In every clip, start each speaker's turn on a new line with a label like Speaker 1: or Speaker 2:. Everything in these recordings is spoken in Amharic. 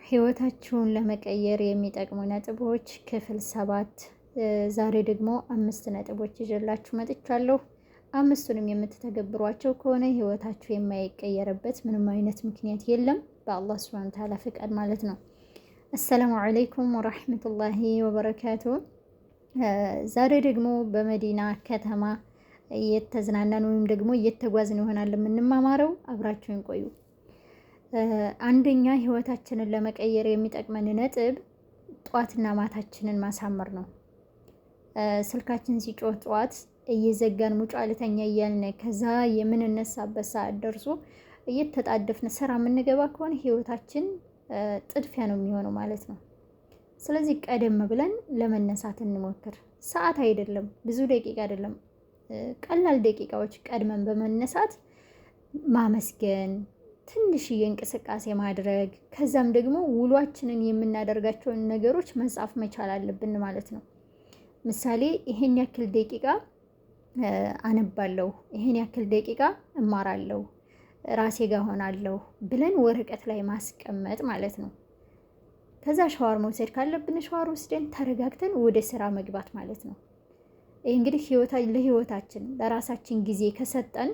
Speaker 1: ህይወታችሁን ለመቀየር የሚጠቅሙ ነጥቦች ክፍል 7። ዛሬ ደግሞ 5 ነጥቦች ይዤላችሁ መጥቻለሁ። አምስቱንም የምትተገብሯቸው ከሆነ ህይወታችሁ የማይቀየርበት ምንም አይነት ምክንያት የለም፣ በአላህ ሱብሃነሁ ወተዓላ ፍቃድ ማለት ነው። አሰላሙ አለይኩም ወራህመቱላሂ ወበረካቱ። ዛሬ ደግሞ በመዲና ከተማ እየተዝናናን ወይም ደግሞ እየተጓዝን ይሆናል የምንማማረው። አብራችሁን ቆዩ። አንደኛ ህይወታችንን ለመቀየር የሚጠቅመን ነጥብ ጧትና ማታችንን ማሳመር ነው። ስልካችን ሲጮህ ጧት እየዘጋን ሙጫ ልተኛ እያልን ከዛ የምንነሳበት ሰዓት ደርሶ እየተጣደፍን ስራ የምንገባ ከሆነ ህይወታችን ጥድፊያ ነው የሚሆነው ማለት ነው። ስለዚህ ቀደም ብለን ለመነሳት እንሞክር። ሰዓት አይደለም፣ ብዙ ደቂቃ አይደለም፣ ቀላል ደቂቃዎች ቀድመን በመነሳት ማመስገን፣ ትንሽዬ እንቅስቃሴ ማድረግ፣ ከዛም ደግሞ ውሏችንን የምናደርጋቸውን ነገሮች መጻፍ መቻል አለብን ማለት ነው። ምሳሌ ይሄን ያክል ደቂቃ አነባለሁ፣ ይሄን ያክል ደቂቃ እማራለሁ፣ ራሴ ጋር ሆናለሁ ብለን ወረቀት ላይ ማስቀመጥ ማለት ነው። ከዛ ሻወር መውሰድ ካለብን ሻወር ወስደን ተረጋግተን ወደ ስራ መግባት ማለት ነው። ይህ እንግዲህ ለህይወታችን ለራሳችን ጊዜ ከሰጠን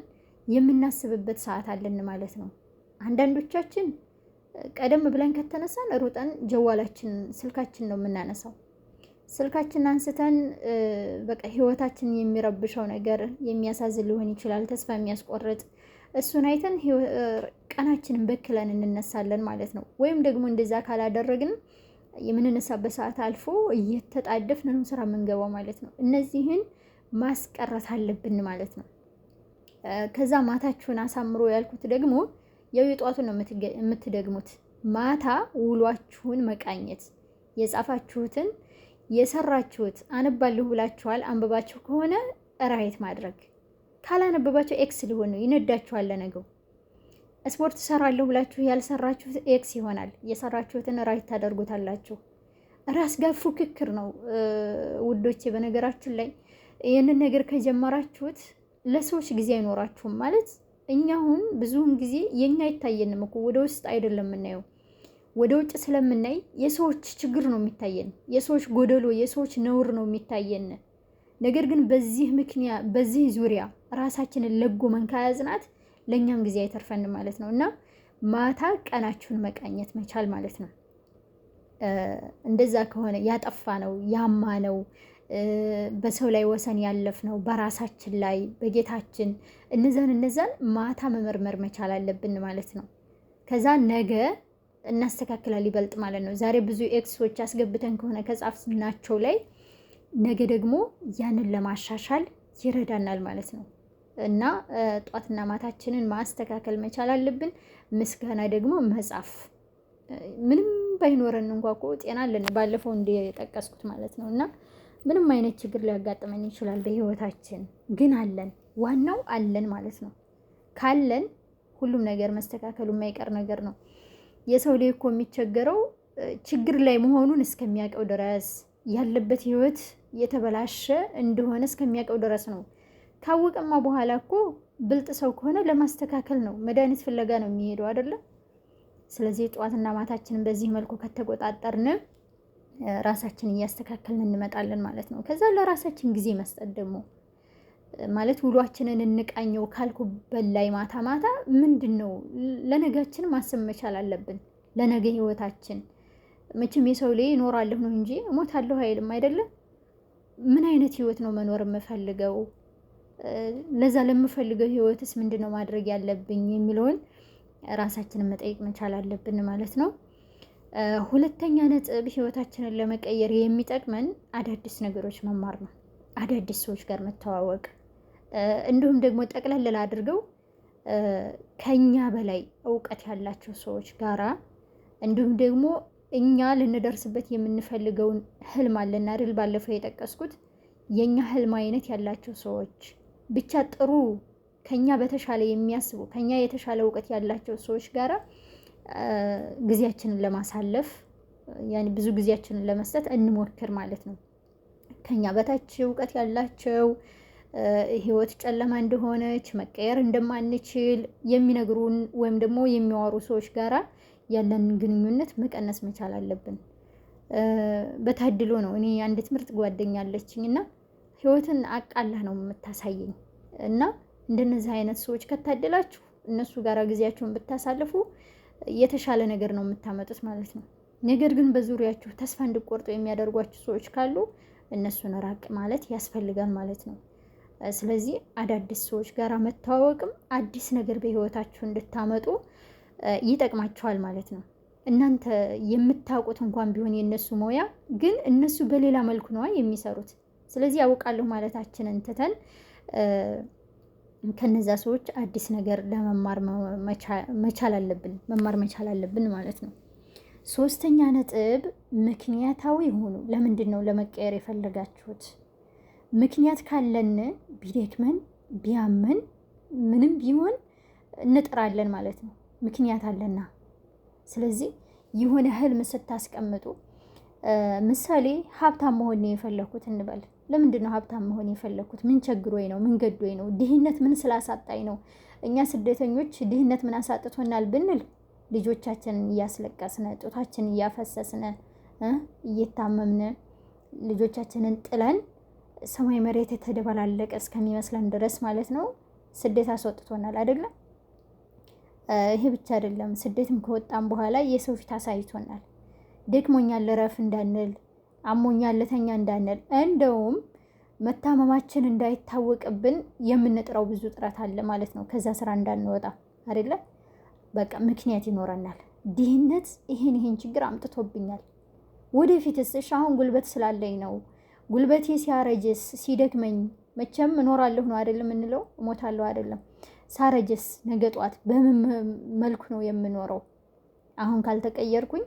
Speaker 1: የምናስብበት ሰዓት አለን ማለት ነው። አንዳንዶቻችን ቀደም ብለን ከተነሳን ሩጠን ጀዋላችን ስልካችን ነው የምናነሳው። ስልካችን አንስተን በቃ ህይወታችን የሚረብሸው ነገር የሚያሳዝን ሊሆን ይችላል፣ ተስፋ የሚያስቆርጥ እሱን አይተን ቀናችንን በክለን እንነሳለን ማለት ነው። ወይም ደግሞ እንደዛ ካላደረግን የምንነሳበት ሰዓት አልፎ እየተጣደፍን ነው ስራ የምንገባው ማለት ነው። እነዚህን ማስቀረት አለብን ማለት ነው። ከዛ ማታችሁን አሳምሮ ያልኩት ደግሞ ያው የጧቱን ነው የምትደግሙት። ማታ ውሏችሁን መቃኘት፣ የጻፋችሁትን የሰራችሁት አነባለሁ ብላችኋል፣ አንብባችሁ ከሆነ ራይት ማድረግ፣ ካላነበባችሁ ኤክስ ሊሆን ነው፣ ይነዳችኋል ለነገው። ስፖርት ሰራለሁ ብላችሁ ያልሰራችሁት ኤክስ ይሆናል፣ የሰራችሁትን ራይት ታደርጉታላችሁ። ራስ ጋር ፉክክር ነው ውዶቼ። በነገራችን ላይ ይህንን ነገር ከጀመራችሁት ለሰዎች ጊዜ አይኖራችሁም ማለት። እኛ አሁን ብዙውን ጊዜ የኛ አይታየንም እኮ ወደ ውስጥ አይደለም የምናየው፣ ወደ ውጭ ስለምናይ የሰዎች ችግር ነው የሚታየን፣ የሰዎች ጎደሎ፣ የሰዎች ነውር ነው የሚታየን። ነገር ግን በዚህ ምክንያት በዚህ ዙሪያ ራሳችንን ለጎመን ከያዝናት ለእኛም ጊዜ አይተርፈንም ማለት ነው። እና ማታ ቀናችሁን መቃኘት መቻል ማለት ነው። እንደዛ ከሆነ ያጠፋ ነው ያማ ነው በሰው ላይ ወሰን ያለፍ ነው በራሳችን ላይ በጌታችን እነዛን ማታ መመርመር መቻል አለብን ማለት ነው። ከዛ ነገ እናስተካክላል ይበልጥ ማለት ነው። ዛሬ ብዙ ኤክሶች አስገብተን ከሆነ ከጻፍናቸው ላይ ነገ ደግሞ ያንን ለማሻሻል ይረዳናል ማለት ነው። እና ጧትና ማታችንን ማስተካከል መቻል አለብን። ምስጋና ደግሞ መጻፍ፣ ምንም ባይኖረን እንኳ እኮ ጤና አለን፣ ባለፈው እንደጠቀስኩት ማለት ነው። እና ምንም አይነት ችግር ሊያጋጥመን ይችላል በህይወታችን፣ ግን አለን፣ ዋናው አለን ማለት ነው። ካለን ሁሉም ነገር መስተካከሉ የማይቀር ነገር ነው። የሰው ላይ እኮ የሚቸገረው ችግር ላይ መሆኑን እስከሚያውቀው ድረስ፣ ያለበት ህይወት የተበላሸ እንደሆነ እስከሚያውቀው ድረስ ነው። ካወቀማ በኋላ እኮ ብልጥ ሰው ከሆነ ለማስተካከል ነው፣ መድኃኒት ፍለጋ ነው የሚሄደው አይደለም። ስለዚህ ጠዋትና ማታችንን በዚህ መልኩ ከተቆጣጠርን ራሳችንን እያስተካከልን እንመጣለን ማለት ነው። ከዛ ለራሳችን ጊዜ መስጠት ደግሞ ማለት ውሏችንን እንቃኘው ካልኩ በላይ ማታ ማታ ምንድን ነው ለነጋችን ማሰብ መቻል አለብን። ለነገ ህይወታችን መቼም የሰው ላይ እኖራለሁ ነው እንጂ እሞታለሁ አይልም አይደለም። ምን አይነት ህይወት ነው መኖር የምፈልገው? ለዛ ለምፈልገው ህይወትስ ምንድን ነው ማድረግ ያለብኝ የሚለውን ራሳችንን መጠየቅ መቻል አለብን ማለት ነው። ሁለተኛ ነጥብ ህይወታችንን ለመቀየር የሚጠቅመን አዳዲስ ነገሮች መማር ነው። አዳዲስ ሰዎች ጋር መተዋወቅ፣ እንዲሁም ደግሞ ጠቅለል አድርገው ከኛ በላይ እውቀት ያላቸው ሰዎች ጋራ፣ እንዲሁም ደግሞ እኛ ልንደርስበት የምንፈልገውን ህልም አለን አይደል? ባለፈው የጠቀስኩት የኛ ህልም አይነት ያላቸው ሰዎች ብቻ ጥሩ ከኛ በተሻለ የሚያስቡ ከኛ የተሻለ እውቀት ያላቸው ሰዎች ጋራ ጊዜያችንን ለማሳለፍ ያኔ ብዙ ጊዜያችንን ለመስጠት እንሞክር ማለት ነው። ከኛ በታች እውቀት ያላቸው ህይወት ጨለማ እንደሆነች መቀየር እንደማንችል የሚነግሩን ወይም ደግሞ የሚያወሩ ሰዎች ጋራ ያለንን ግንኙነት መቀነስ መቻል አለብን። በታድሎ ነው። እኔ አንድ ትምህርት ጓደኛ አለችኝ እና ህይወትን አቃላህ ነው የምታሳየኝ እና እንደነዚህ አይነት ሰዎች ከታደላችሁ እነሱ ጋር ጊዜያችሁን ብታሳልፉ የተሻለ ነገር ነው የምታመጡት ማለት ነው። ነገር ግን በዙሪያችሁ ተስፋ እንድትቆርጡ የሚያደርጓችሁ ሰዎች ካሉ እነሱን ራቅ ማለት ያስፈልጋል ማለት ነው። ስለዚህ አዳዲስ ሰዎች ጋር መተዋወቅም አዲስ ነገር በህይወታችሁ እንድታመጡ ይጠቅማችኋል ማለት ነው። እናንተ የምታውቁት እንኳን ቢሆን የነሱ ሙያ ግን እነሱ በሌላ መልኩ ነው የሚሰሩት። ስለዚህ ያውቃለሁ ማለታችንን ትተን ከነዛ ሰዎች አዲስ ነገር ለመማር መማር መቻል አለብን ማለት ነው። ሶስተኛ ነጥብ ምክንያታዊ ሆኑ። ለምንድን ነው ለመቀየር የፈለጋችሁት? ምክንያት ካለን ቢደክመን ቢያመን ምንም ቢሆን እንጥራለን ማለት ነው። ምክንያት አለና። ስለዚህ የሆነ ህልም ስታስቀምጡ ምሳሌ ሀብታም መሆን ነው የፈለኩት እንበል። ለምንድን ነው ሀብታም መሆን የፈለኩት? ምን ቸግሮኝ ነው? ምን ገዶኝ ነው? ድህነት ምን ስላሳጣኝ ነው? እኛ ስደተኞች ድህነት ምን አሳጥቶናል ብንል ልጆቻችንን እያስለቀስነ ጡታችንን እያፈሰስነ እየታመምነ ልጆቻችንን ጥለን ሰማይ መሬት የተደበላለቀ እስከሚመስለን ድረስ ማለት ነው ስደት አስወጥቶናል አይደለም? ይሄ ብቻ አይደለም። ስደትም ከወጣን በኋላ የሰው ፊት አሳይቶናል። ደክሞኛል ልረፍ እንዳንል፣ አሞኛል ልተኛ እንዳንል፣ እንደውም መታመማችን እንዳይታወቅብን የምንጥረው ብዙ ጥረት አለ ማለት ነው። ከዛ ስራ እንዳንወጣ አይደለ? በቃ ምክንያት ይኖረናል። ድህነት ይሄን ችግር አምጥቶብኛል፣ ወደፊትስ እሺ አሁን ጉልበት ስላለኝ ነው። ጉልበቴ ሲያረጅስ ሲደክመኝ መቼም እኖራለሁ ነው አይደለም እንለው፣ እሞታለሁ አይደለም። ሳረጅስ ነገ ጧት በምን መልኩ ነው የምኖረው አሁን ካልተቀየርኩኝ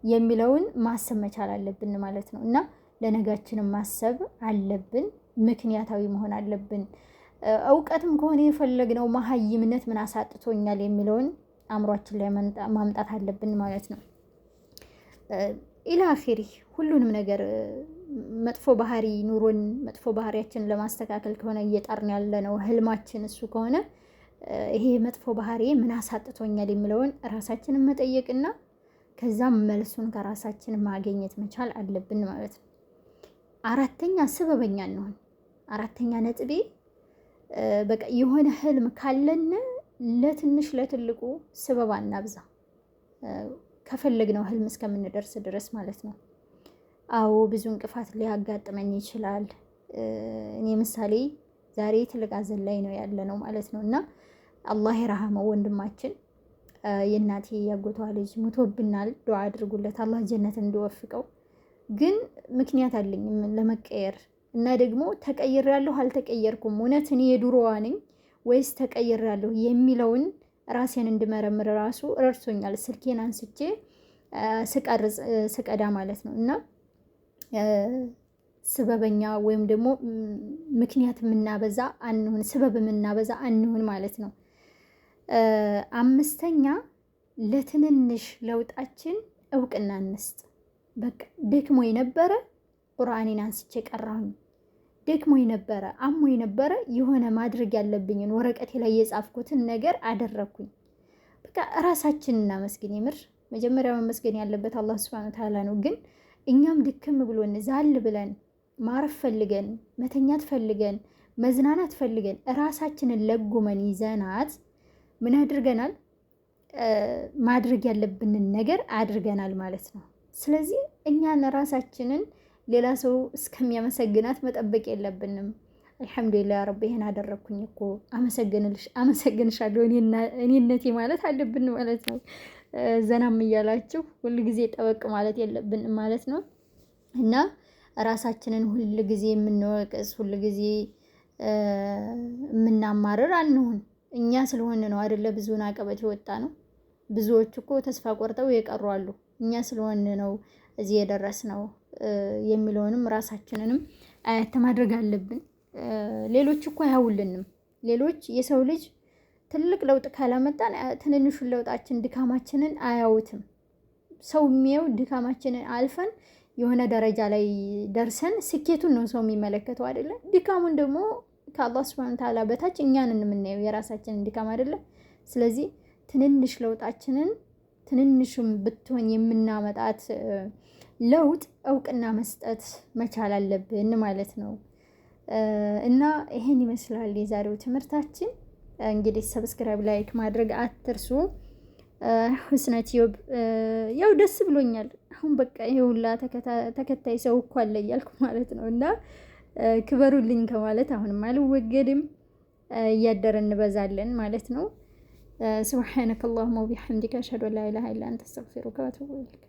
Speaker 1: የሚለውን ማሰብ መቻል አለብን ማለት ነው። እና ለነጋችንም ማሰብ አለብን፣ ምክንያታዊ መሆን አለብን። እውቀትም ከሆነ የፈለግነው መሀይምነት ምን አሳጥቶኛል የሚለውን አእምሯችን ላይ ማምጣት አለብን ማለት ነው። ኢላኺሪ ሁሉንም ነገር መጥፎ ባህሪ ኑሮን መጥፎ ባህሪያችንን ለማስተካከል ከሆነ እየጣርን ያለ ነው ህልማችን እሱ ከሆነ ይሄ መጥፎ ባህሪ ምን አሳጥቶኛል የሚለውን ራሳችንን መጠየቅና ከዛም መልሱን ከራሳችን ማግኘት መቻል አለብን ማለት ነው። አራተኛ ስበበኛ እንሆን። አራተኛ ነጥቤ በቃ የሆነ ህልም ካለን ለትንሽ ለትልቁ ስበብ አናብዛ፣ ከፈለግነው ህልም እስከምንደርስ ድረስ ማለት ነው። አዎ ብዙ እንቅፋት ሊያጋጥመኝ ይችላል። እኔ ምሳሌ ዛሬ ትልቅ ሐዘን ላይ ነው ያለ ነው ማለት ነው። እና አላህ የረሃመው ወንድማችን የእናቴ ያጎቷ ልጅ ሙቶብናል። ዱዓ አድርጉለት አላህ ጀነት እንዲወፍቀው። ግን ምክንያት አለኝ ለመቀየር እና ደግሞ ተቀይሬያለሁ አልተቀየርኩም፣ እውነት እኔ የድሮዋ ነኝ ወይስ ተቀይሬያለሁ የሚለውን ራሴን እንድመረምር ራሱ ረድቶኛል። ስልኬን አንስቼ ስቀዳ ማለት ነው። እና ስበበኛ ወይም ደግሞ ምክንያት የምናበዛ አንሁን፣ ስበብ የምናበዛ አንሁን ማለት ነው። አምስተኛ ለትንንሽ ለውጣችን እውቅና እንስጥ። በቃ ደክሞ የነበረ ቁርአኔን አንስቼ ቀራሁኝ፣ ደክሞ የነበረ አሞ የነበረ የሆነ ማድረግ ያለብኝን ወረቀቴ ላይ የጻፍኩትን ነገር አደረግኩኝ። በቃ ራሳችንን እናመስግን። የምር መጀመሪያ መመስገን ያለበት አላህ ሱብሓነሁ ወተዓላ ነው። ግን እኛም ድክም ብሎን ዛል ብለን ማረፍ ፈልገን መተኛት ፈልገን መዝናናት ፈልገን ራሳችንን ለጉመን ይዘናት ምን አድርገናል? ማድረግ ያለብንን ነገር አድርገናል ማለት ነው። ስለዚህ እኛን ራሳችንን ሌላ ሰው እስከሚያመሰግናት መጠበቅ የለብንም። አልሐምዱሊላህ ረቢ ይሄን አደረግኩኝ እኮ አመሰግንሻለሁ እኔነቴ ማለት አለብን ማለት ነው። ዘናም እያላችሁ ሁል ጊዜ ጠበቅ ማለት የለብንም ማለት ነው። እና ራሳችንን ሁል ጊዜ የምንወቅስ ሁል ጊዜ የምናማርር አንሁን። እኛ ስለሆነ ነው አይደለ ብዙውን አቀበት የወጣ ነው። ብዙዎች እኮ ተስፋ ቆርጠው የቀሩ አሉ። እኛ ስለሆነ ነው እዚህ የደረስነው የሚለውንም ራሳችንንም አያት ማድረግ አለብን። ሌሎች እኮ አያውልንም። ሌሎች የሰው ልጅ ትልቅ ለውጥ ካላመጣን ትንንሹን ለውጣችን ድካማችንን አያውትም። ሰው የሚየው ድካማችንን አልፈን የሆነ ደረጃ ላይ ደርሰን ስኬቱን ነው ሰው የሚመለከተው አይደለ? ድካሙን ደግሞ ከአላህ ሱብሓነሁ ወተዓላ በታች እኛን የምናየው የራሳችንን ድካም አይደለ? ስለዚህ ትንንሽ ለውጣችንን ትንንሽም ብትሆን የምናመጣት ለውጥ እውቅና መስጠት መቻል አለብን ማለት ነው። እና ይሄን ይመስላል የዛሬው ትምህርታችን። እንግዲህ ሰብስክራይብ ላይክ ማድረግ አትርሱ። ሁስነት ዩብ ያው ደስ ብሎኛል። አሁን በቃ ይሄ ሁላ ተከታይ ሰው እኮ አለ እያልኩ ማለት ነው። እና ክበሩልኝ ከማለት አሁንም አልወገድም፣ እያደረ እንበዛለን ማለት ነው። ሱብሓነከ አላሁመ ወቢሐምዲከ አሽሀዱ አን ላ ኢላሀ ኢላ አንተ አስተግፊሩከ ወአቱቡ ኢለይክ።